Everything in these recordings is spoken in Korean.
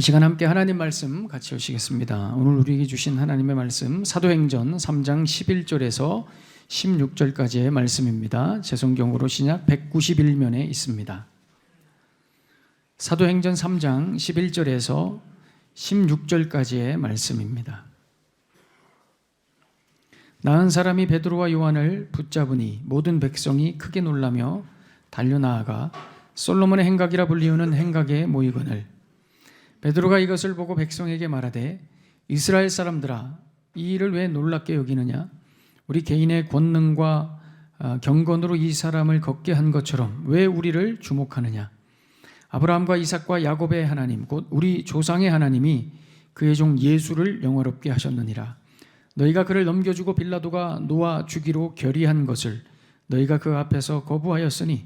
이 시간 함께 하나님 말씀 같이 보시겠습니다. 오늘 우리에게 주신 하나님의 말씀 사도행전 3장 11절에서 16절까지의 말씀입니다. 제 성경으로 신약 191면에 있습니다. 사도행전 3장 11절에서 16절까지의 말씀입니다. 나은 사람이 베드로와 요한을 붙잡으니 모든 백성이 크게 놀라며 달려나아가 솔로몬의 행각이라 불리우는 행각에 모이거늘 베드로가 이것을 보고 백성에게 말하되 이스라엘 사람들아 이 일을 왜 놀랍게 여기느냐 우리 개인의 권능과 경건으로 이 사람을 걷게 한 것처럼 왜 우리를 주목하느냐 아브라함과 이삭과 야곱의 하나님 곧 우리 조상의 하나님이 그의 종 예수를 영화롭게 하셨느니라. 너희가 그를 넘겨주고 빌라도가 놓아 주기로 결의한 것을 너희가 그 앞에서 거부하였으니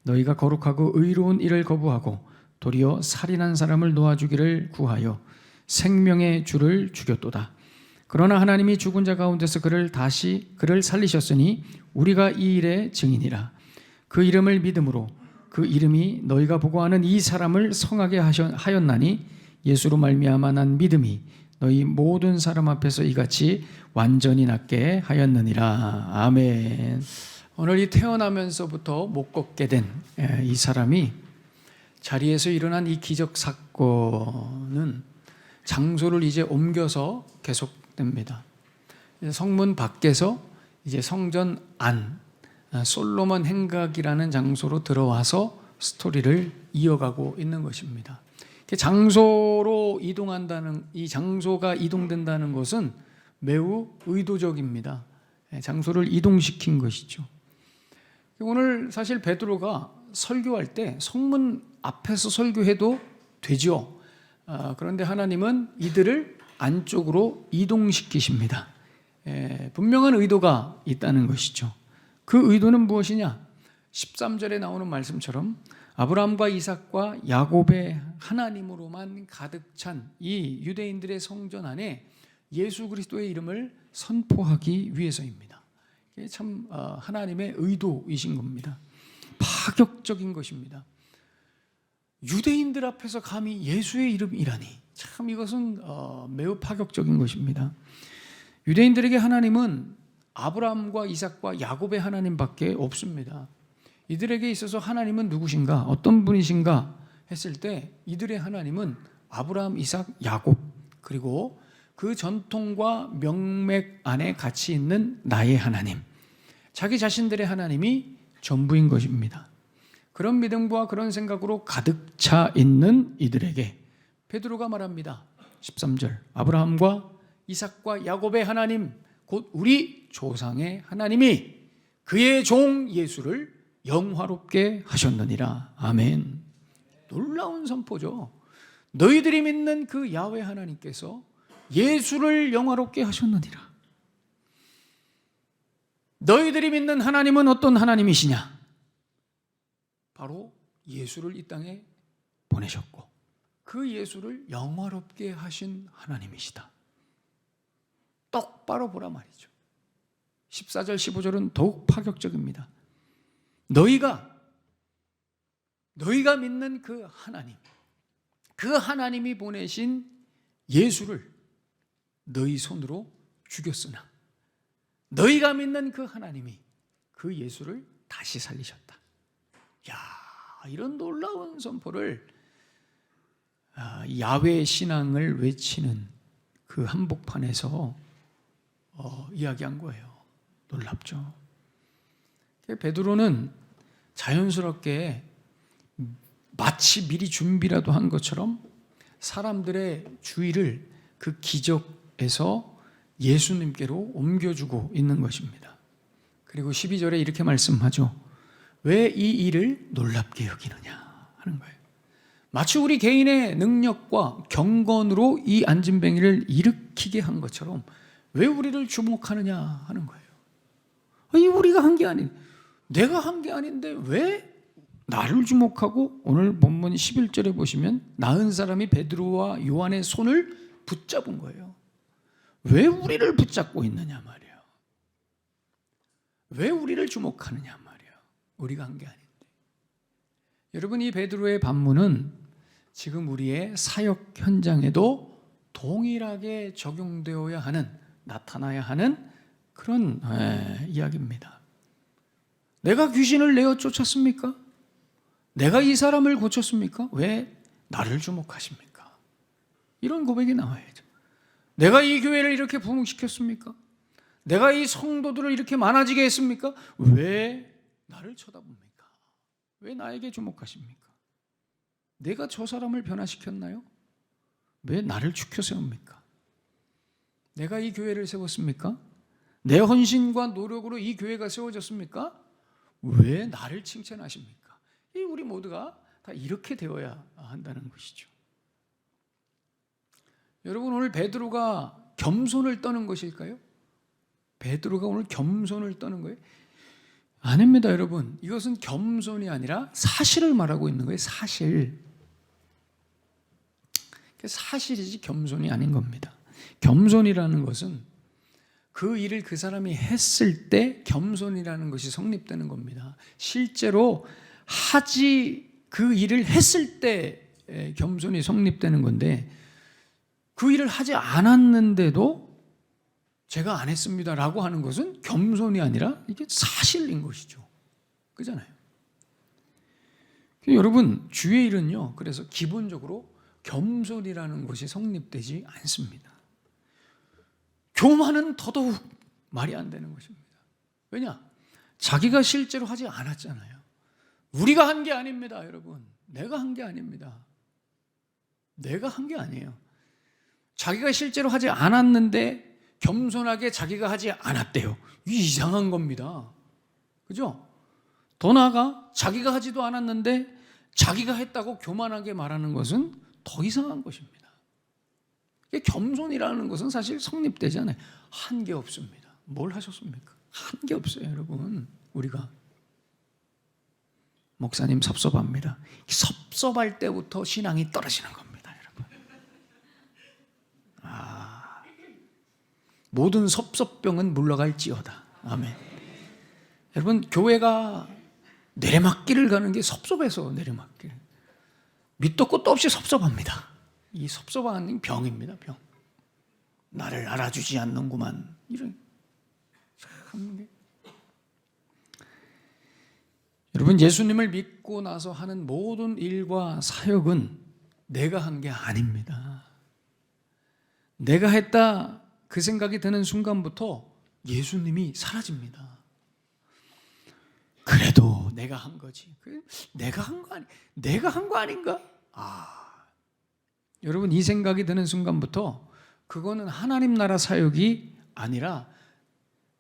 너희가 거룩하고 의로운 일을 거부하고 도리어 살인한 사람을 놓아주기를 구하여 생명의 주를 죽였도다. 그러나 하나님이 죽은 자 가운데서 그를 살리셨으니 우리가 이 일의 증인이라. 그 이름을 믿음으로 그 이름이 너희가 보고하는 이 사람을 성하게 하였나니 예수로 말미암아 난 믿음이 너희 모든 사람 앞에서 이같이 완전히 낫게 하였느니라. 아멘. 오늘 이 태어나면서부터 못 걷게 된 이 사람이 자리에서 일어난 이 기적 사건은 장소를 이제 옮겨서 계속됩니다. 성문 밖에서 이제 성전 안 솔로몬 행각이라는 장소로 들어와서 스토리를 이어가고 있는 것입니다. 장소로 이동한다는 이 장소가 이동된다는 것은 매우 의도적입니다. 장소를 이동시킨 것이죠. 오늘 사실 베드로가 설교할 때 성문 앞에서 설교해도 되죠. 그런데 하나님은 이들을 안쪽으로 이동시키십니다. 분명한 의도가 있다는 것이죠. 그 의도는 무엇이냐? 13절에 나오는 말씀처럼 아브라함과 이삭과 야곱의 하나님으로만 가득 찬 이 유대인들의 성전 안에 예수 그리스도의 이름을 선포하기 위해서입니다. 이게 참 하나님의 의도이신 겁니다. 파격적인 것입니다. 유대인들 앞에서 감히 예수의 이름이라니 참 이것은 매우 파격적인 것입니다. 유대인들에게 하나님은 아브라함과 이삭과 야곱의 하나님밖에 없습니다. 이들에게 있어서 하나님은 누구신가? 어떤 분이신가? 했을 때 이들의 하나님은 아브라함, 이삭, 야곱 그리고 그 전통과 명맥 안에 같이 있는 나의 하나님 자기 자신들의 하나님이 전부인 것입니다. 그런 믿음과 그런 생각으로 가득 차 있는 이들에게 베드로가 말합니다. 13절 아브라함과 이삭과 야곱의 하나님 곧 우리 조상의 하나님이 그의 종 예수를 영화롭게 하셨느니라. 아멘. 놀라운 선포죠. 너희들이 믿는 그 야훼 하나님께서 예수를 영화롭게 하셨느니라. 너희들이 믿는 하나님은 어떤 하나님이시냐? 바로 예수를 이 땅에 보내셨고 그 예수를 영화롭게 하신 하나님이시다. 똑바로 보라 말이죠. 14절 15절은 더욱 파격적입니다. 너희가 믿는 그 하나님이 보내신 예수를 너희 손으로 죽였으나 너희가 믿는 그 하나님이 그 예수를 다시 살리셨다. 야, 이런 놀라운 선포를 야훼 신앙을 외치는 그 한복판에서 이야기한 거예요. 놀랍죠. 베드로는 자연스럽게 마치 미리 준비라도 한 것처럼 사람들의 주의를 그 기적에서 예수님께로 옮겨주고 있는 것입니다. 그리고 12절에 이렇게 말씀하죠. 왜 이 일을 놀랍게 여기느냐 하는 거예요. 마치 우리 개인의 능력과 경건으로 이 안진뱅이를 일으키게 한 것처럼 왜 우리를 주목하느냐 하는 거예요. 아니, 우리가 한 게 아닌, 내가 한 게 아닌데 왜 나를 주목하고 오늘 본문 11절에 보시면 나은 사람이 베드로와 요한의 손을 붙잡은 거예요. 왜 우리를 붙잡고 있느냐 말이에요. 왜 우리를 주목하느냐 말이에요. 우리가 한 게 아닌데. 여러분, 이 베드로의 반문은 지금 우리의 사역 현장에도 동일하게 적용되어야 하는, 나타나야 하는 그런 이야기입니다. 내가 귀신을 내어 쫓았습니까? 내가 이 사람을 고쳤습니까? 왜 나를 주목하십니까? 이런 고백이 나와야죠. 내가 이 교회를 이렇게 부흥시켰습니까? 내가 이 성도들을 이렇게 많아지게 했습니까? 왜 나를 쳐다봅니까? 왜 나에게 주목하십니까? 내가 저 사람을 변화시켰나요? 왜 나를 축혀 세웁니까? 내가 이 교회를 세웠습니까? 내 헌신과 노력으로 이 교회가 세워졌습니까? 왜 나를 칭찬하십니까? 우리 모두가 다 이렇게 되어야 한다는 것이죠. 여러분, 오늘 베드로가 겸손을 떠는 것일까요? 베드로가 오늘 겸손을 떠는 거예요? 아닙니다, 여러분. 이것은 겸손이 아니라 사실을 말하고 있는 거예요. 사실이지 겸손이 아닌 겁니다. 겸손이라는 것은 그 일을 그 사람이 했을 때 겸손이라는 것이 성립되는 겁니다. 실제로 그 일을 했을 때 겸손이 성립되는 건데, 그 일을 하지 않았는데도 제가 안 했습니다라고 하는 것은 겸손이 아니라 이게 사실인 것이죠. 그잖아요. 여러분, 주의 일은요, 그래서 기본적으로 겸손이라는 것이 성립되지 않습니다. 교만은 더더욱 말이 안 되는 것입니다. 왜냐? 자기가 실제로 하지 않았잖아요. 우리가 한 게 아닙니다, 여러분. 내가 한 게 아닙니다. 내가 한 게 아니에요. 자기가 실제로 하지 않았는데 겸손하게 자기가 하지 않았대요. 이게 이상한 겁니다. 그죠? 더 나아가 자기가 하지도 않았는데 자기가 했다고 교만하게 말하는 것은 더 이상한 것입니다. 겸손이라는 것은 사실 성립되지 않아요. 한 게 없습니다. 뭘 하셨습니까? 한 게 없어요, 여러분. 우리가. 목사님 섭섭합니다. 섭섭할 때부터 신앙이 떨어지는 겁니다, 여러분. 모든 섭섭병은 물러갈지어다. 아멘. 여러분, 교회가 내리막길을 가는 게 섭섭해서 내리막길. 밑도 끝도 없이 섭섭합니다. 이 섭섭한 병입니다, 병. 나를 알아주지 않는구만. 이런 참. 여러분, 예수님을 믿고 나서 하는 모든 일과 사역은 내가 한 게 아닙니다. 내가 했다 그 생각이 드는 순간부터 예수님이 사라집니다. 그래도 내가 한 거지. 내가 한 거 아닌가? 여러분, 이 생각이 드는 순간부터 그거는 하나님 나라 사역이 아니라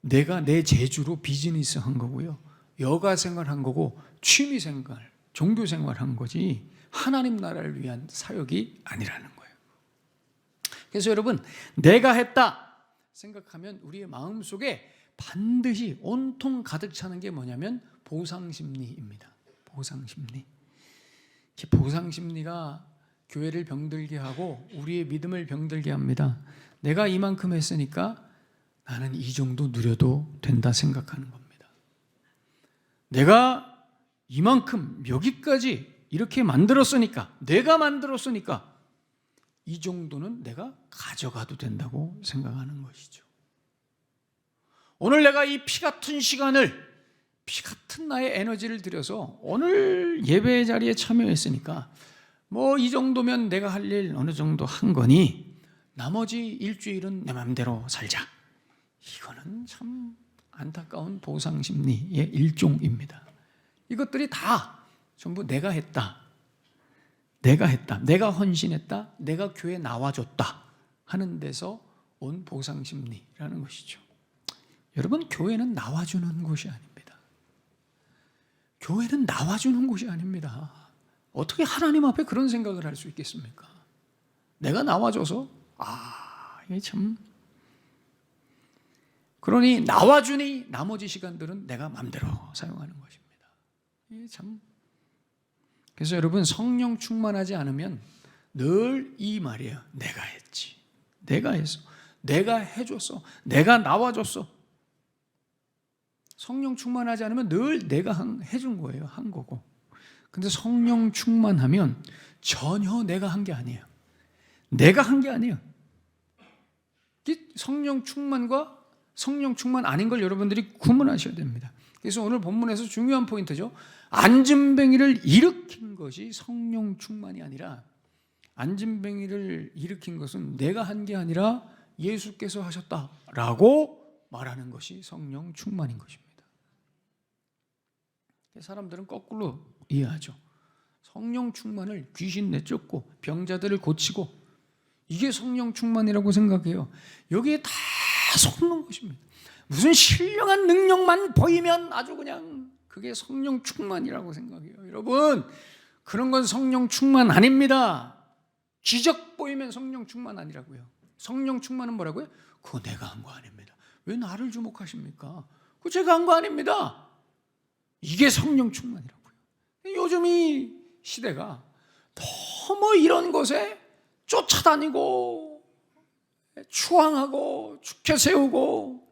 내가 내 재주로 비즈니스 한 거고요, 여가 생활한 거고, 취미 생활, 종교 생활한 거지 하나님 나라를 위한 사역이 아니라는 거예요. 그래서 여러분, 내가 했다 생각하면 우리의 마음속에 반드시 온통 가득 차는 게 뭐냐면 보상심리입니다. 보상심리. 보상심리가 교회를 병들게 하고 우리의 믿음을 병들게 합니다. 내가 이만큼 했으니까 나는 이 정도 누려도 된다 생각하는 겁니다. 내가 이만큼 여기까지 이렇게 만들었으니까, 내가 만들었으니까 이 정도는 내가 가져가도 된다고 생각하는 것이죠. 오늘 내가 이 피 같은 시간을, 피 같은 나의 에너지를 들여서 오늘 예배 자리에 참여했으니까 뭐 이 정도면 내가 할 일 어느 정도 한 거니 나머지 일주일은 내 마음대로 살자. 이거는 참 안타까운 보상심리의 일종입니다. 이것들이 다 전부 내가 했다, 내가 헌신했다, 내가 교회에 나와줬다 하는 데서 온 보상심리라는 것이죠. 여러분, 교회는 나와주는 곳이 아닙니다. 교회는 나와주는 곳이 아닙니다. 어떻게 하나님 앞에 그런 생각을 할 수 있겠습니까? 내가 나와줘서 이게 참. 그러니 나와주니 나머지 시간들은 내가 마음대로 사용하는 것입니다. 이게 참. 그래서 여러분, 성령 충만하지 않으면 늘 이 말이에요. 내가 했지, 내가 했어, 내가 해줬어, 내가 나와줬어. 성령 충만하지 않으면 늘 내가 해준 거예요. 한 거고. 근데 성령 충만하면 전혀 내가 한 게 아니에요. 내가 한 게 아니에요. 성령 충만과 성령 충만 아닌 걸 여러분들이 구분하셔야 됩니다. 그래서 오늘 본문에서 중요한 포인트죠. 안진뱅이를 일으킨 것이 성령 충만이 아니라, 안진뱅이를 일으킨 것은 내가 한 게 아니라 예수께서 하셨다라고 말하는 것이 성령 충만인 것입니다. 사람들은 거꾸로 이해하죠. 성령 충만을 귀신 내쫓고 병자들을 고치고 이게 성령 충만이라고 생각해요. 여기에 다 속는 것입니다. 무슨 신령한 능력만 보이면 아주 그냥 그게 성령 충만이라고 생각해요. 여러분, 그런 건 성령 충만 아닙니다. 기적 보이면 성령 충만 아니라고요. 성령 충만은 뭐라고요? 그거 내가 한 거 아닙니다. 왜 나를 주목하십니까? 그거 제가 한 거 아닙니다. 이게 성령 충만이라고요. 요즘 이 시대가 너무 이런 것에 쫓아다니고 추앙하고 축켜 세우고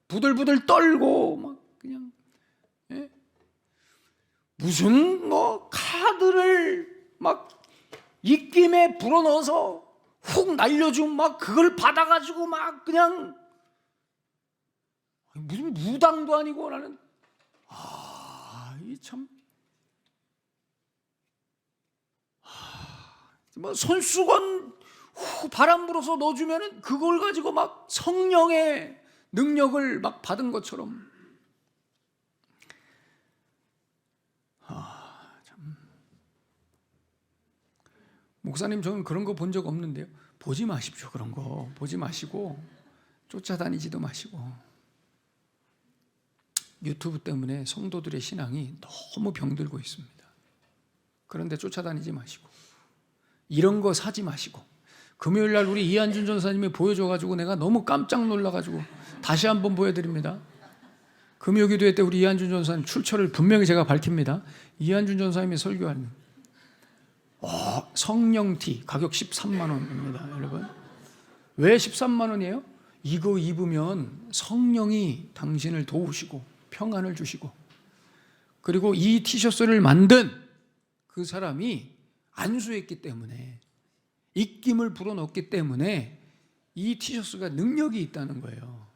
부들부들 떨고 막 그냥 무슨 카드를 막 입김에 불어넣어서 훅 날려주면 막 그걸 받아가지고 막 그냥 무슨 무당도 아니고 나는 이 참 뭐 손수건 바람 불어서 넣어주면은 그걸 가지고 막 성령의 능력을 막 받은 것처럼 참. 목사님 저는 그런 거 본 적 없는데요. 보지 마십시오. 그런 거 보지 마시고 쫓아다니지도 마시고. 유튜브 때문에 성도들의 신앙이 너무 병들고 있습니다. 그런데 쫓아다니지 마시고 이런 거 사지 마시고. 금요일 날 우리 이한준 전사님이 보여줘가지고 내가 너무 깜짝 놀라가지고 다시 한번 보여드립니다. 금요 기도회 때 우리 이한준 전사님 출처를 분명히 제가 밝힙니다. 이한준 전사님이 설교하는 성령티 가격 13만 원입니다. 여러분, 왜 13만 원이에요? 이거 입으면 성령이 당신을 도우시고 평안을 주시고, 그리고 이 티셔츠를 만든 그 사람이 안수했기 때문에, 입김을 불어넣었기 때문에 이 티셔츠가 능력이 있다는 거예요.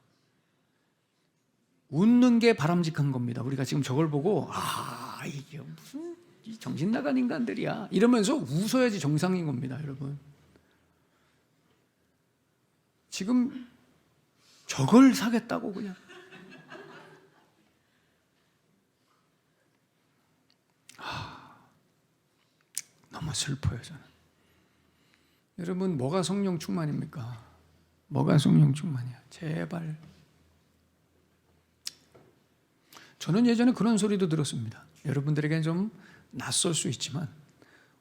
웃는 게 바람직한 겁니다. 우리가 지금 저걸 보고 이게 무슨 정신 나간 인간들이야 이러면서 웃어야지 정상인 겁니다. 여러분, 지금 저걸 사겠다고 그냥 너무 슬퍼요. 저는. 여러분, 뭐가 성령 충만입니까? 뭐가 성령 충만이야? 제발. 저는 예전에 그런 소리도 들었습니다. 여러분들에게는 좀 낯설 수 있지만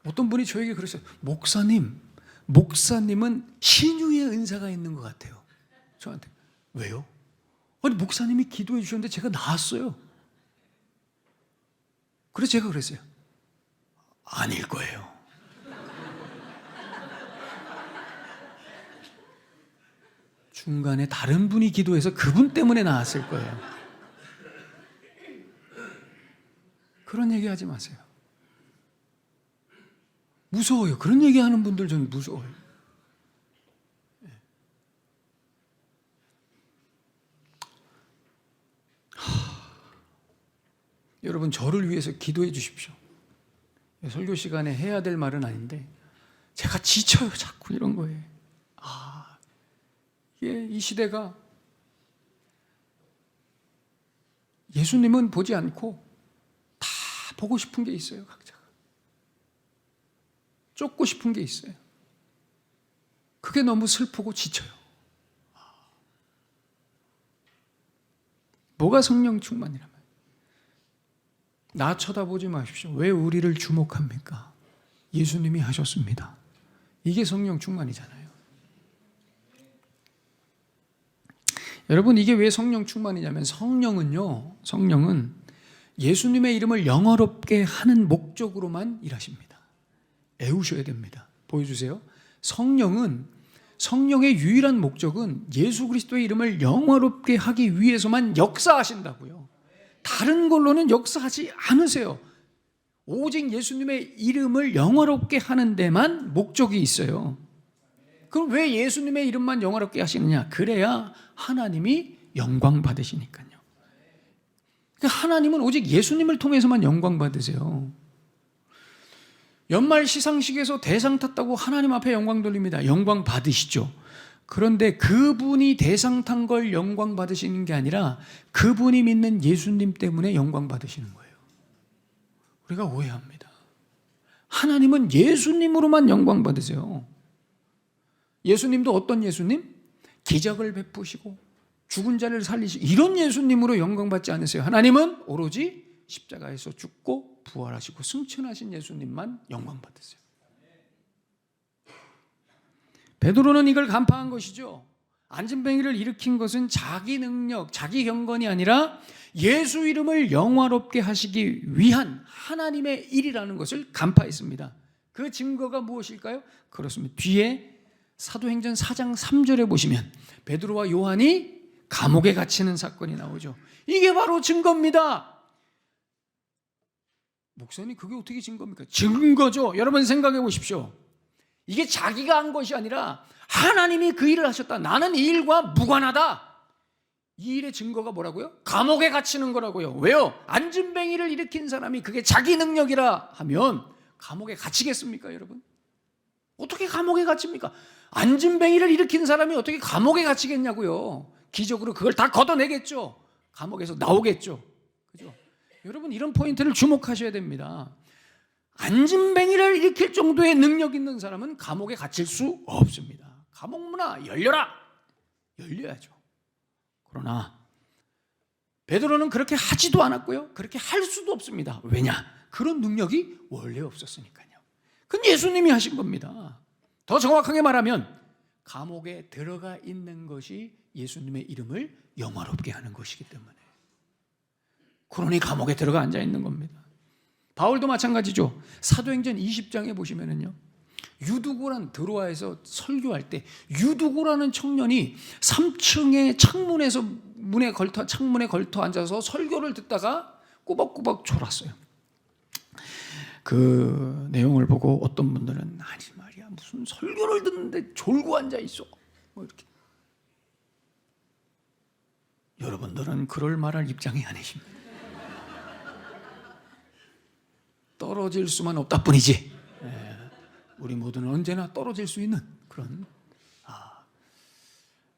어떤 분이 저에게 그랬어요. 목사님은 신유의 은사가 있는 것 같아요. 저한테. 왜요? 아니, 목사님이 기도해 주셨는데 제가 나았어요. 그래서 제가 그랬어요. 아닐 거예요. 중간에 다른 분이 기도해서 그분 때문에 나았을 거예요. 그런 얘기 하지 마세요. 무서워요. 그런 얘기 하는 분들 저는 무서워요. 여러분, 저를 위해서 기도해 주십시오. 설교 시간에 해야 될 말은 아닌데 제가 지쳐요. 자꾸 이런 거에. 이 시대가 예수님은 보지 않고 다 보고 싶은 게 있어요. 각자가 쫓고 싶은 게 있어요. 그게 너무 슬프고 지쳐요. 뭐가 성령 충만이라면? 나 쳐다보지 마십시오. 왜 우리를 주목합니까? 예수님이 하셨습니다. 이게 성령 충만이잖아요. 여러분, 이게 왜 성령 충만이냐면, 성령은 예수님의 이름을 영어롭게 하는 목적으로만 일하십니다. 애우셔야 됩니다. 보여주세요. 성령의 유일한 목적은 예수 그리스도의 이름을 영어롭게 하기 위해서만 역사하신다고요. 다른 걸로는 역사하지 않으세요. 오직 예수님의 이름을 영화롭게 하는 데만 목적이 있어요. 그럼 왜 예수님의 이름만 영화롭게 하시느냐? 그래야 하나님이 영광 받으시니까요. 그러니까 하나님은 오직 예수님을 통해서만 영광 받으세요. 연말 시상식에서 대상 탔다고 하나님 앞에 영광 돌립니다. 영광 받으시죠. 그런데 그분이 대상 탄 걸 영광 받으시는 게 아니라 그분이 믿는 예수님 때문에 영광 받으시는 거예요. 우리가 오해합니다. 하나님은 예수님으로만 영광 받으세요. 예수님도 어떤 예수님? 기적을 베푸시고 죽은 자를 살리시고 이런 예수님으로 영광 받지 않으세요. 하나님은 오로지 십자가에서 죽고 부활하시고 승천하신 예수님만 영광 받으세요. 베드로는 이걸 간파한 것이죠. 안진뱅이를 일으킨 것은 자기 능력, 자기 경건이 아니라 예수 이름을 영화롭게 하시기 위한 하나님의 일이라는 것을 간파했습니다. 그 증거가 무엇일까요? 그렇습니다. 뒤에 사도행전 4장 3절에 보시면 베드로와 요한이 감옥에 갇히는 사건이 나오죠. 이게 바로 증거입니다. 목사님, 그게 어떻게 증거입니까? 증거죠. 여러분 생각해 보십시오. 이게 자기가 한 것이 아니라 하나님이 그 일을 하셨다. 나는 이 일과 무관하다. 이 일의 증거가 뭐라고요? 감옥에 갇히는 거라고요. 왜요? 안진뱅이를 일으킨 사람이 그게 자기 능력이라 하면 감옥에 갇히겠습니까, 여러분? 어떻게 감옥에 갇힙니까? 안진뱅이를 일으킨 사람이 어떻게 감옥에 갇히겠냐고요. 기적으로 그걸 다 걷어내겠죠. 감옥에서 나오겠죠. 그죠? 여러분, 이런 포인트를 주목하셔야 됩니다. 안진뱅이를 일으킬 정도의 능력 있는 사람은 감옥에 갇힐 수 없습니다. 감옥 문화 열려라! 열려야죠. 그러나 베드로는 그렇게 하지도 않았고요. 그렇게 할 수도 없습니다. 왜냐? 그런 능력이 원래 없었으니까요. 그건 예수님이 하신 겁니다. 더 정확하게 말하면 감옥에 들어가 있는 것이 예수님의 이름을 영화롭게 하는 것이기 때문에, 그러니 감옥에 들어가 앉아 있는 겁니다. 바울도 마찬가지죠. 사도행전 20장에 보시면은요, 유두고란 드로아에서 설교할 때 유두고라는 청년이 3층의 창문에 걸터 앉아서 설교를 듣다가 꾸벅꾸벅 졸았어요. 그 내용을 보고 어떤 분들은 아니 말이야, 무슨 설교를 듣는데 졸고 앉아 있어, 뭐 이렇게. 여러분들은 그럴 말할 입장이 아니십니다. 떨어질 수만 없다 뿐이지. 우리 모두는 언제나 떨어질 수 있는 그런.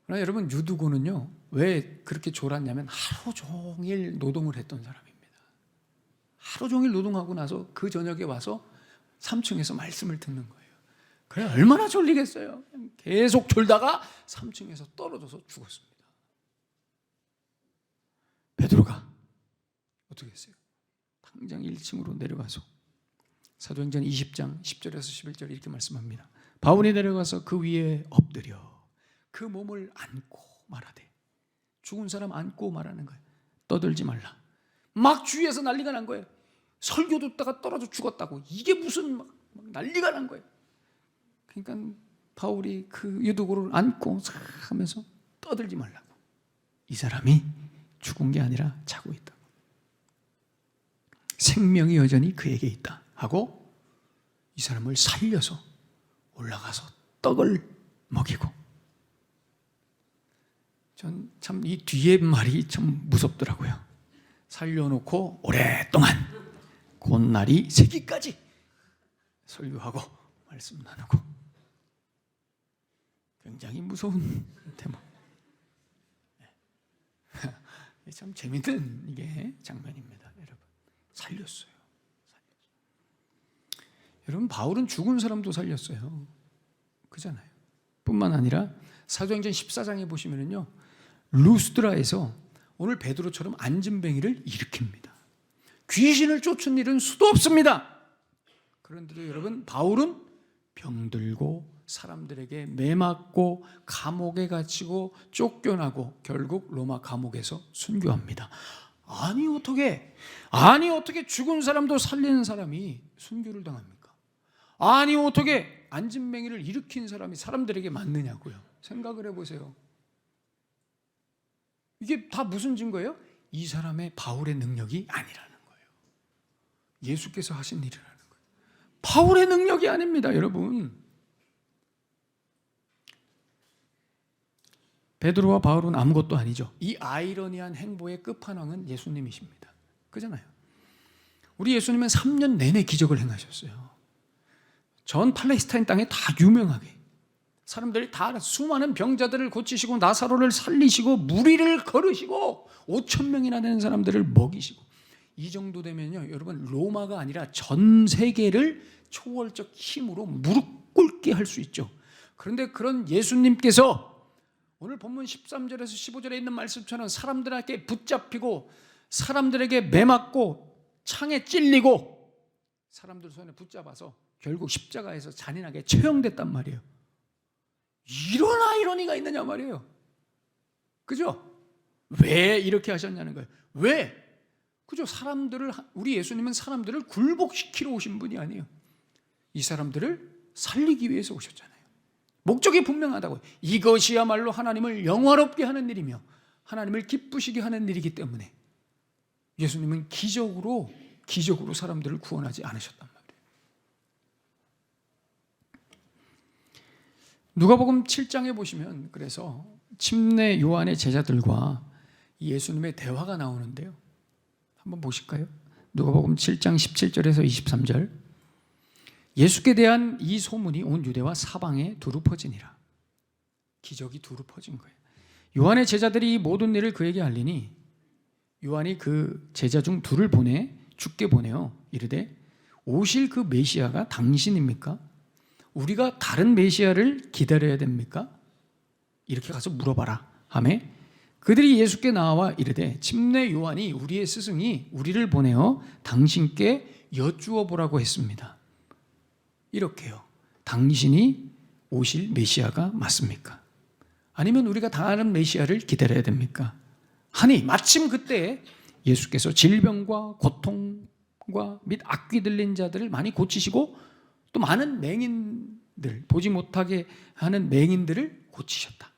그러나 여러분, 유두고는요, 왜 그렇게 졸았냐면 하루 종일 노동을 했던 사람입니다. 하루 종일 노동하고 나서 그 저녁에 와서 3층에서 말씀을 듣는 거예요. 그래, 얼마나 졸리겠어요. 계속 졸다가 3층에서 떨어져서 죽었습니다. 베드로가 어떻게 했어요? 당장 1층으로 내려가서 사도행전 20장 10절에서 11절 이렇게 말씀합니다. 바울이 내려가서 그 위에 엎드려 그 몸을 안고 말하되, 죽은 사람 안고 말하는 거예요. 떠들지 말라. 막 주위에서 난리가 난 거예요. 설교 듣다가 떨어져 죽었다고. 이게 무슨 막 난리가 난 거예요. 그러니까 바울이 그 유두고를 안고 하면서 떠들지 말라고. 이 사람이 죽은 게 아니라 자고 있다. 생명이 여전히 그에게 있다 하고 이 사람을 살려서 올라가서 떡을 먹이고. 전 참 이 뒤에 말이 참 무섭더라고요. 살려놓고 오랫동안 곧날이 새기까지 설교하고 말씀 나누고. 굉장히 무서운 대목. 참 재밌는 이게 장면입니다, 여러분. 살렸어요. 여러분, 바울은 죽은 사람도 살렸어요. 그잖아요. 뿐만 아니라 사도행전 14장에 보시면은요, 루스드라에서 오늘 베드로처럼 안진뱅이를 일으킵니다. 귀신을 쫓은 일은 수도 없습니다. 그런데도 여러분, 바울은 병들고 사람들에게 매맞고 감옥에 갇히고 쫓겨나고 결국 로마 감옥에서 순교합니다. 아니 어떻게 죽은 사람도 살리는 사람이 순교를 당합니까? 아니 어떻게 안진뱅이를 일으킨 사람이 사람들에게 맞느냐고요. 생각을 해보세요. 이게 다 무슨 증거예요? 이 사람의 바울의 능력이 아니라는 거예요. 예수께서 하신 일이라는 거예요. 바울의 능력이 아닙니다, 여러분. 베드로와 바울은 아무것도 아니죠. 이 아이러니한 행보의 끝판왕은 예수님이십니다. 그잖아요. 우리 예수님은 3년 내내 기적을 행하셨어요. 전 팔레스타인 땅에 다 유명하게 사람들이 다 수많은 병자들을 고치시고 나사로를 살리시고 무리를 걸으시고 5천 명이나 되는 사람들을 먹이시고, 이 정도 되면요 여러분, 로마가 아니라 전 세계를 초월적 힘으로 무릎 꿇게 할 수 있죠. 그런데 그런 예수님께서 오늘 본문 13절에서 15절에 있는 말씀처럼 사람들에게 붙잡히고 사람들에게 매맞고 창에 찔리고 사람들 손에 붙잡아서 결국 십자가에서 잔인하게 처형됐단 말이에요. 이런 아이러니가 있느냐 말이에요. 그죠? 왜 이렇게 하셨냐는 거예요. 왜? 그죠? 우리 예수님은 사람들을 굴복시키러 오신 분이 아니에요. 이 사람들을 살리기 위해서 오셨잖아요. 목적이 분명하다고요. 이것이야말로 하나님을 영화롭게 하는 일이며 하나님을 기쁘시게 하는 일이기 때문에 예수님은 기적으로 사람들을 구원하지 않으셨단 말이에요. 누가복음 7장에 보시면 그래서 침례 요한의 제자들과 예수님의 대화가 나오는데요. 한번 보실까요? 누가복음 7장 17절에서 23절. 예수께 대한 이 소문이 온 유대와 사방에 두루 퍼지니라. 기적이 두루 퍼진 거예요. 요한의 제자들이 이 모든 일을 그에게 알리니 요한이 그 제자 중 둘을 보내 죽게 보내어 이르되 오실 그 메시아가 당신입니까? 우리가 다른 메시아를 기다려야 됩니까? 이렇게 가서 물어봐라 하며 그들이 예수께 나와 이르되 침례 요한이 우리의 스승이 우리를 보내어 당신께 여쭈어 보라고 했습니다. 이렇게요. 당신이 오실 메시아가 맞습니까? 아니면 우리가 다른 메시아를 기다려야 됩니까? 하니 마침 그때 예수께서 질병과 고통과 및 악귀 들린 자들을 많이 고치시고 또 많은 맹인들, 보지 못하게 하는 맹인들을 고치셨다.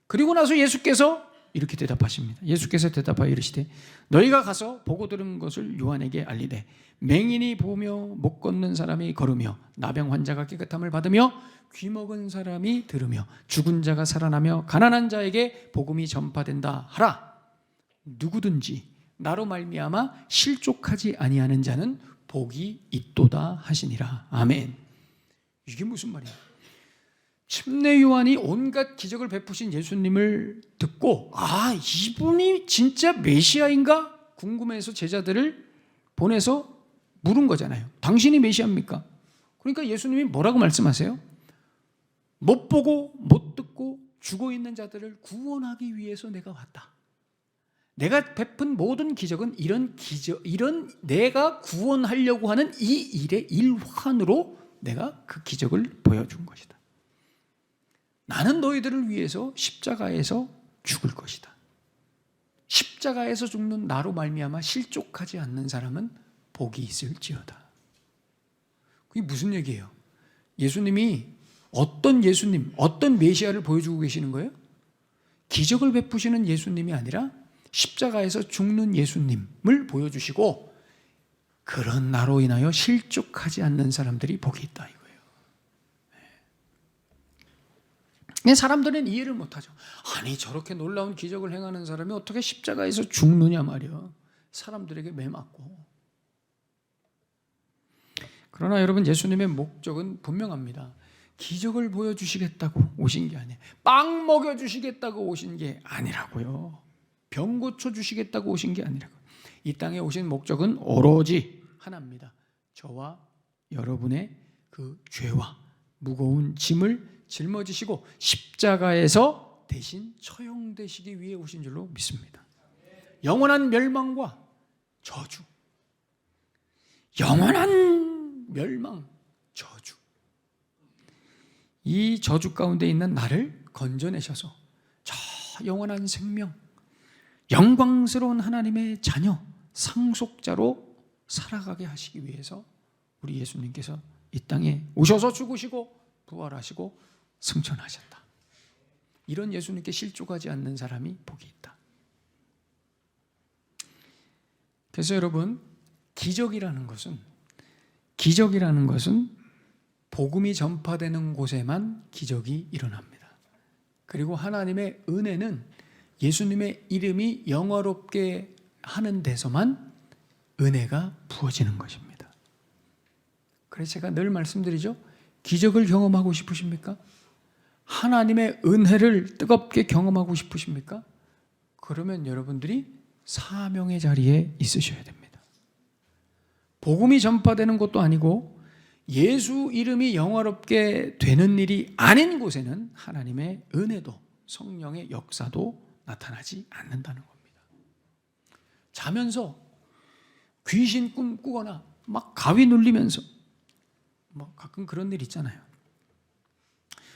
그리고 나서 예수께서 이렇게 대답하십니다. 예수께서 대답하여 이르시되 너희가 가서 보고 들은 것을 요한에게 알리되 맹인이 보며 못 걷는 사람이 걸으며 나병 환자가 깨끗함을 받으며 귀 먹은 사람이 들으며 죽은 자가 살아나며 가난한 자에게 복음이 전파된다 하라. 누구든지 나로 말미암아 실족하지 아니하는 자는 복이 있도다 하시니라. 아멘. 이게 무슨 말이에요? 침례 요한이 온갖 기적을 베푸신 예수님을 듣고 이분이 진짜 메시아인가 궁금해서 제자들을 보내서 물은 거잖아요. 당신이 메시아입니까? 그러니까 예수님이 뭐라고 말씀하세요? 못 보고 못 듣고 죽어 있는 자들을 구원하기 위해서 내가 왔다. 내가 베푼 모든 기적은 이런 내가 구원하려고 하는 이 일의 일환으로 내가 그 기적을 보여준 것이다. 나는 너희들을 위해서 십자가에서 죽을 것이다. 십자가에서 죽는 나로 말미암아 실족하지 않는 사람은 복이 있을지어다. 그게 무슨 얘기예요? 예수님이 어떤 메시아를 보여주고 계시는 거예요? 기적을 베푸시는 예수님이 아니라 십자가에서 죽는 예수님을 보여주시고 그런 나로 인하여 실족하지 않는 사람들이 복이 있다 이거예요. 사람들은 이해를 못하죠. 아니 저렇게 놀라운 기적을 행하는 사람이 어떻게 십자가에서 죽느냐 말이야. 사람들에게 매맞고. 그러나 여러분 예수님의 목적은 분명합니다. 기적을 보여주시겠다고 오신 게 아니에요. 빵 먹여주시겠다고 오신 게 아니라고요. 병 고쳐주시겠다고 오신 게 아니라고요. 이 땅에 오신 목적은 오로지 하나입니다. 저와 여러분의 그 죄와 무거운 짐을 짊어지시고 십자가에서 대신 처형되시기 위해 오신 줄로 믿습니다. 영원한 멸망과 저주, 영원한 멸망, 저주, 이 저주 가운데 있는 나를 건져내셔서 저 영원한 생명, 영광스러운 하나님의 자녀, 상속자로 살아가게 하시기 위해서 우리 예수님께서 이 땅에 오셔서 죽으시고 부활하시고 승천하셨다. 이런 예수님께 실족하지 않는 사람이 복이 있다. 그래서 여러분 기적이라는 것은 복음이 전파되는 곳에만 기적이 일어납니다. 그리고 하나님의 은혜는 예수님의 이름이 영화롭게 하는 데서만 은혜가 부어지는 것입니다. 그래서 제가 늘 말씀드리죠. 기적을 경험하고 싶으십니까? 하나님의 은혜를 뜨겁게 경험하고 싶으십니까? 그러면 여러분들이 사명의 자리에 있으셔야 됩니다. 복음이 전파되는 것도 아니고 예수 이름이 영화롭게 되는 일이 아닌 곳에는 하나님의 은혜도 성령의 역사도 나타나지 않는다는 겁니다. 자면서 귀신 꿈꾸거나 막 가위 눌리면서 뭐 가끔 그런 일 있잖아요.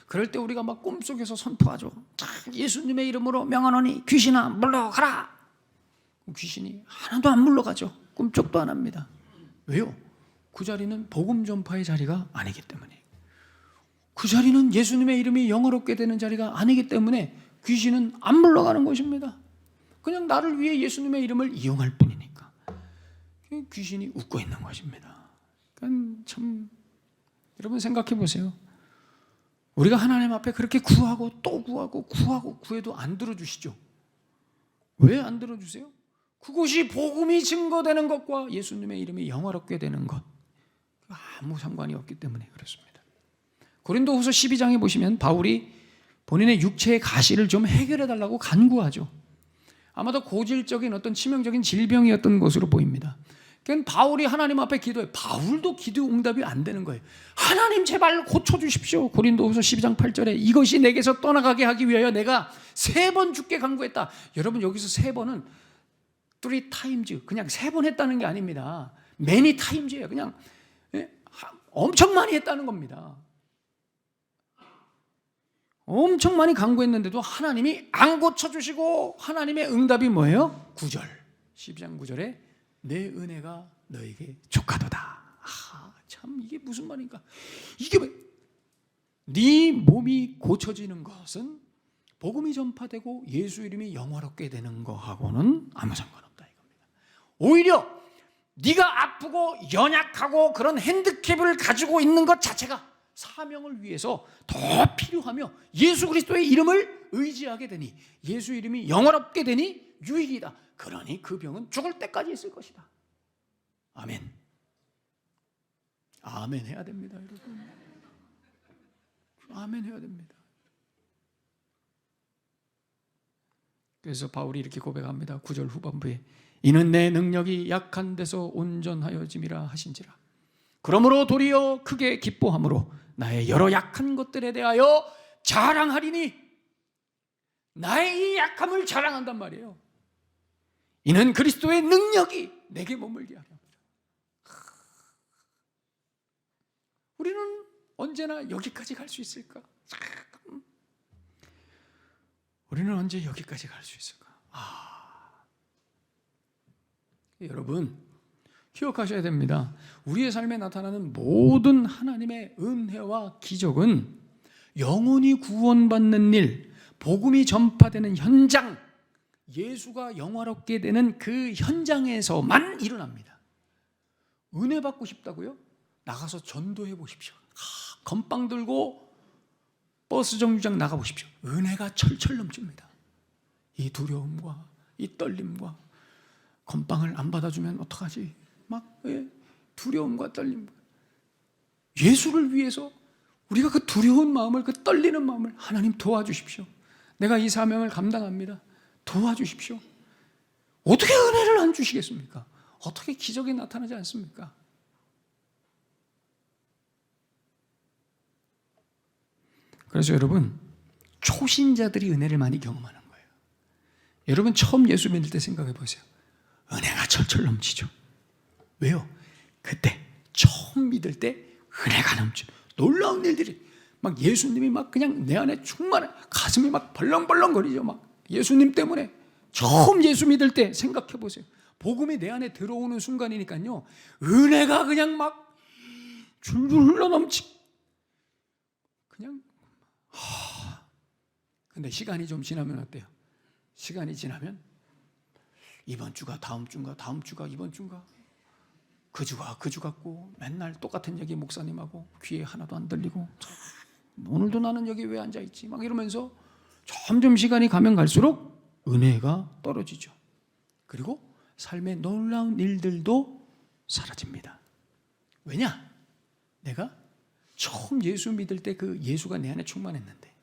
그럴 때 우리가 막 꿈속에서 선포하죠. 자, 예수님의 이름으로 명하노니 귀신아 물러가라. 귀신이 하나도 안 물러가죠. 꿈쩍도 안 합니다. 왜요? 그 자리는 복음 전파의 자리가 아니기 때문에, 그 자리는 예수님의 이름이 영화롭게 되는 자리가 아니기 때문에 귀신은 안 물러가는 것입니다. 그냥 나를 위해 예수님의 이름을 이용할 뿐이니까 귀신이 웃고 있는 것입니다. 그러니까 참 여러분 생각해 보세요. 우리가 하나님 앞에 그렇게 구하고 또 구하고 구해도 안 들어주시죠. 왜 안 들어주세요? 그것이 복음이 증거되는 것과 예수님의 이름이 영화롭게 되는 것 아무 상관이 없기 때문에 그렇습니다. 고린도후서 12장에 보시면 바울이 본인의 육체의 가시를 좀 해결해 달라고 간구하죠. 아마도 고질적인 어떤 치명적인 질병이었던 것으로 보입니다. 그러니까 바울이 하나님 앞에 기도해. 바울도 기도 응답이 안 되는 거예요. 하나님 제발 고쳐주십시오. 고린도후서 12장 8절에 이것이 내게서 떠나가게 하기 위하여 내가 3번 주께 간구했다. 여러분 여기서 3번은 3 times 그냥 3번 했다는 게 아닙니다. many times예요. 그냥 엄청 많이 했다는 겁니다. 엄청 많이 간구했는데도 하나님이 안 고쳐주시고 하나님의 응답이 뭐예요? 9절 12장 9절에 내 은혜가 너에게 족하도다. 참 이게 무슨 말인가? 이게 네 몸이 고쳐지는 것은 복음이 전파되고 예수 이름이 영화롭게 되는 거하고는 아무 상관없다 이겁니다. 오히려 네가 아프고 연약하고 그런 핸디캡을 가지고 있는 것 자체가 사명을 위해서 더 필요하며 예수 그리스도의 이름을 의지하게 되니 예수 이름이 영화롭게 되니 유익이다. 그러니 그 병은 죽을 때까지 있을 것이다. 아멘. 아멘 해야 됩니다, 여러분. 아멘 해야 됩니다. 그래서 바울이 이렇게 고백합니다. 9절 후반부에 이는 내 능력이 약한 데서 온전하여짐이라 하신지라. 그러므로 도리어 크게 기뻐함으로 나의 여러 약한 것들에 대하여 자랑하리니. 나의 이 약함을 자랑한단 말이에요. 이는 그리스도의 능력이 내게 머물게 하려 합니다. 우리는 언제나 여기까지 갈 수 있을까? 우리는 언제 여기까지 갈 수 있을까? 여러분 기억하셔야 됩니다. 우리의 삶에 나타나는 모든 하나님의 은혜와 기적은 영혼이 구원받는 일, 복음이 전파되는 현장, 예수가 영화롭게 되는 그 현장에서만 일어납니다. 은혜 받고 싶다고요? 나가서 전도해 보십시오. 건빵 들고 버스 정류장 나가 보십시오. 은혜가 철철 넘칩니다. 이 두려움과 이 떨림과 건빵을 안 받아주면 어떡하지? 막 두려움과 떨림. 예수를 위해서 우리가 그 두려운 마음을, 그 떨리는 마음을 하나님 도와주십시오. 내가 이 사명을 감당합니다. 도와주십시오. 어떻게 은혜를 안 주시겠습니까? 어떻게 기적이 나타나지 않습니까? 그래서 여러분 초신자들이 은혜를 많이 경험하는 거예요. 여러분 처음 예수 믿을 때 생각해 보세요. 은혜가 철철 넘치죠. 왜요? 그때 처음 믿을 때 은혜가 넘쳐. 놀라운 일들이 막 예수님이 막 그냥 내 안에 충만해. 가슴이 막 벌렁벌렁거리죠. 막 예수님 때문에 처음 예수 믿을 때 생각해 보세요. 복음이 내 안에 들어오는 순간이니까요. 은혜가 그냥 막 줄줄 흘러 넘치. 그냥 근데 시간이 좀 지나면 어때요? 시간이 지나면 이번 주가 다음 주인가 다음 주가 이번 주인가 그주가 그주 같고 맨날 똑같은 얘기 목사님하고 귀에 하나도 안 들리고 오늘도 나는 여기 왜 앉아있지 막 이러면서 점점 시간이 가면 갈수록 은혜가 떨어지죠. 그리고 삶의 놀라운 일들도 사라집니다. 왜냐? 내가 처음 예수 믿을 때 그 예수가 내 안에 충만했는데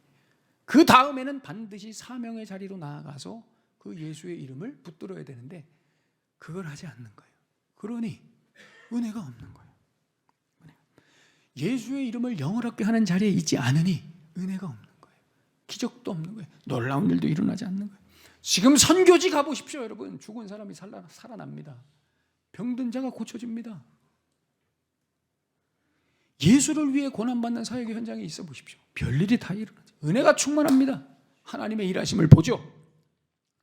그 다음에는 반드시 사명의 자리로 나아가서 그 예수의 이름을 붙들어야 되는데 그걸 하지 않는 거예요. 그러니 은혜가 없는 거예요. 예수의 이름을 영어롭게 하는 자리에 있지 않으니 은혜가 없는 거예요. 기적도 없는 거예요. 놀라운 일도 일어나지 않는 거예요. 지금 선교지 가보십시오, 여러분. 죽은 사람이 살아납니다. 병든 자가 고쳐집니다. 예수를 위해 고난받는 사역의 현장에 있어 보십시오. 별일이 다 일어나죠. 은혜가 충만합니다. 하나님의 일하심을 보죠.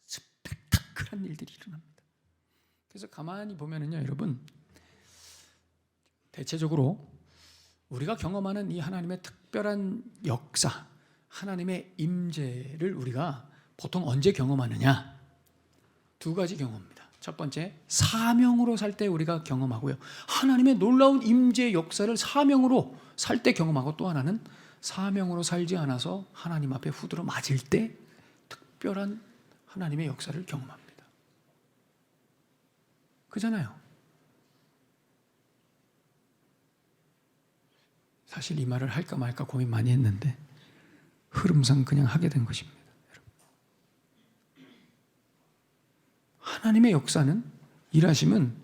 스펙타클한 일들이 일어납니다. 그래서 가만히 보면은요, 여러분, 대체적으로 우리가 경험하는 이 하나님의 특별한 역사, 하나님의 임재를 우리가 보통 언제 경험하느냐? 두 가지 경험입니다. 첫 번째, 사명으로 살 때 우리가 경험하고요. 하나님의 놀라운 임재의 역사를 사명으로 살 때 경험하고, 또 하나는 사명으로 살지 않아서 하나님 앞에 후드러 맞을 때 특별한 하나님의 역사를 경험합니다. 그잖아요. 사실 이 말을 할까 말까 고민 많이 했는데 흐름상 그냥 하게 된 것입니다. 하나님의 역사는, 일하심은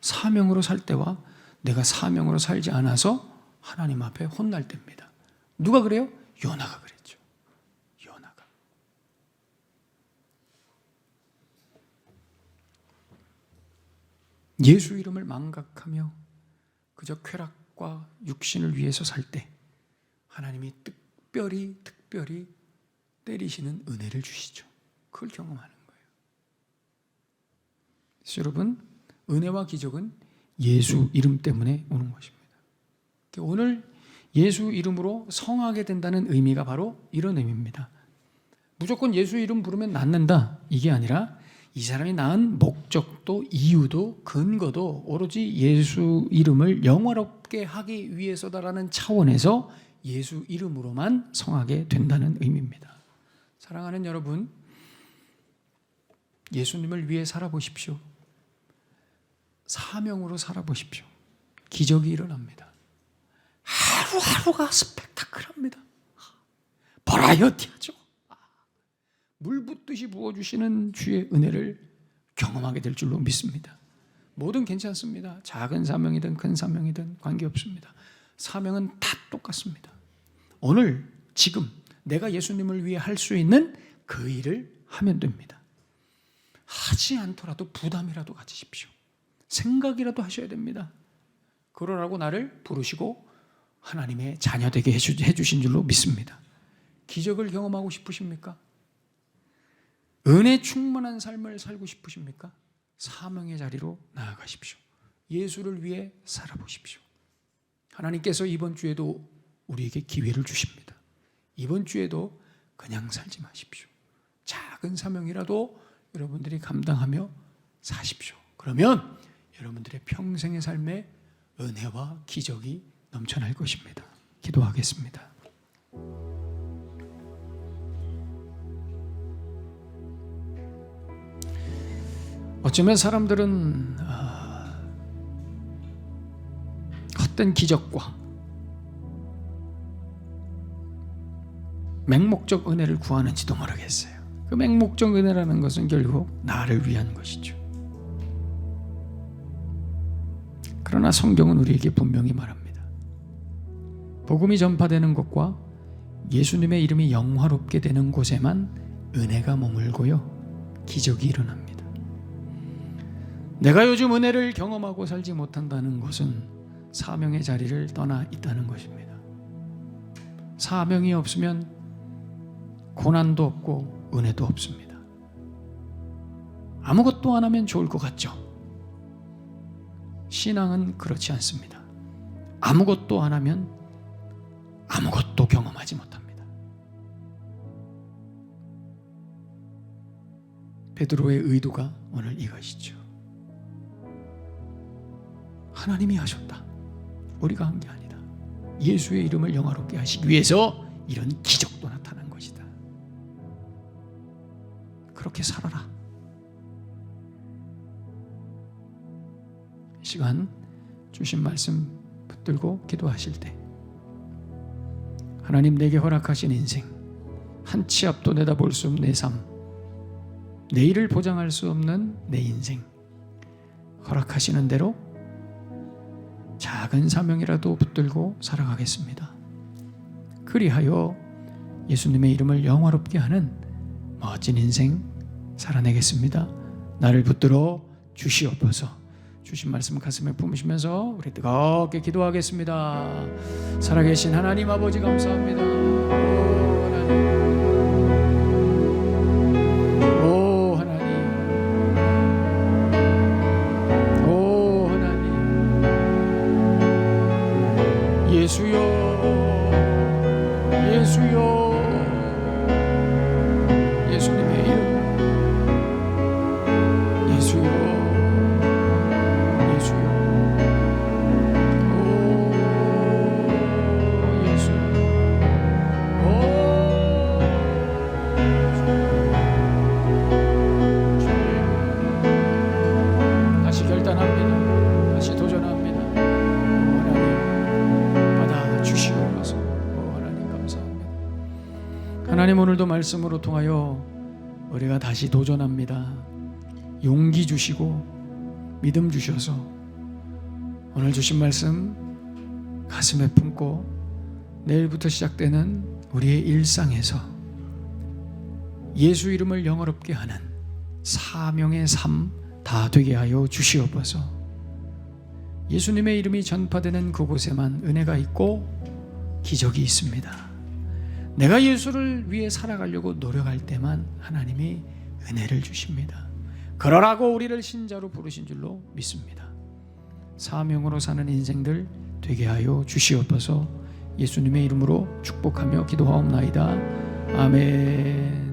사명으로 살 때와 내가 사명으로 살지 않아서 하나님 앞에 혼날 때입니다. 누가 그래요? 요나가 그랬죠. 요나가. 예수 이름을 망각하며 그저 쾌락과 육신을 위해서 살 때 하나님이 특별히 때리시는 은혜를 주시죠. 그걸 경험하는 거예요. 그래서 여러분, 은혜와 기적은 예수 이름 때문에 오는 것입니다. 오늘 예수 이름으로 성하게 된다는 의미가 바로 이런 의미입니다. 무조건 예수 이름 부르면 낫는다, 이게 아니라 이 사람이 낳은 목적도 이유도 근거도 오로지 예수 이름을 영화롭게 하기 위해서다라는 차원에서 예수 이름으로만 성하게 된다는 의미입니다. 사랑하는 여러분, 예수님을 위해 살아보십시오. 사명으로 살아보십시오. 기적이 일어납니다. 하루하루가 스펙타클합니다. 버라이어티하죠. 물 붓듯이 부어주시는 주의 은혜를 경험하게 될 줄로 믿습니다. 뭐든 괜찮습니다. 작은 사명이든 큰 사명이든 관계없습니다. 사명은 다 똑같습니다. 오늘 지금 내가 예수님을 위해 할 수 있는 그 일을 하면 됩니다. 하지 않더라도 부담이라도 가지십시오. 생각이라도 하셔야 됩니다. 그러라고 나를 부르시고 하나님의 자녀 되게 해주신 줄로 믿습니다. 기적을 경험하고 싶으십니까? 은혜 충만한 삶을 살고 싶으십니까? 사명의 자리로 나아가십시오. 예수를 위해 살아보십시오. 하나님께서 이번 주에도 우리에게 기회를 주십니다. 이번 주에도 그냥 살지 마십시오. 작은 사명이라도 여러분들이 감당하며 사십시오. 그러면 여러분들의 평생의 삶에 은혜와 기적이 넘쳐날 것입니다. 기도하겠습니다. 어쩌면 사람들은 헛된 기적과 맹목적 은혜를 구하는지도 모르겠어요. 그 맹목적 은혜라는 것은 결국 나를 위한 것이죠. 그러나 성경은 우리에게 분명히 말합니다. 복음이 전파되는 것과 예수님의 이름이 영화롭게 되는 곳에만 은혜가 머물고요, 기적이 일어납니다. 내가 요즘 은혜를 경험하고 살지 못한다는 것은 사명의 자리를 떠나 있다는 것입니다. 사명이 없으면 고난도 없고 은혜도 없습니다. 아무것도 안 하면 좋을 것 같죠? 신앙은 그렇지 않습니다. 아무것도 안 하면 아무것도 경험하지 못합니다. 베드로의 의도가 오늘 이것이죠. 하나님이 하셨다. 우리가 한 게 아니다. 예수의 이름을 영화롭게 하시기 위해서 이런 기적도 나타난 것이다. 그렇게 살아라. 이 시간 주신 말씀 붙들고 기도하실 때 하나님 내게 허락하신 인생, 한 치 앞도 내다볼 수 없는 내 삶, 내일을 보장할 수 없는 내 인생, 허락하시는 대로 작은 사명이라도 붙들고 살아가겠습니다. 그리하여 예수님의 이름을 영화롭게 하는 멋진 인생 살아내겠습니다. 나를 붙들어 주시옵소서. 주신 말씀 가슴에 품으시면서 우리 뜨겁게 기도하겠습니다. 살아계신 하나님 아버지 감사합니다. 오 하나님, 오 하나님, 예수여, 예수여, 예수님의 이름, 예수여. 하나님 오늘도 말씀으로 통하여 우리가 다시 도전합니다. 용기 주시고 믿음 주셔서 오늘 주신 말씀 가슴에 품고 내일부터 시작되는 우리의 일상에서 예수 이름을 영화롭게 하는 사명의 삶 다 되게 하여 주시옵소서. 예수님의 이름이 전파되는 그곳에만 은혜가 있고 기적이 있습니다. 내가 예수를 위해 살아가려고 노력할 때만 하나님이 은혜를 주십니다. 그러라고 우리를 신자로 부르신 줄로 믿습니다. 사명으로 사는 인생들 되게 하여 주시옵소서. 예수님의 이름으로 축복하며 기도하옵나이다. 아멘.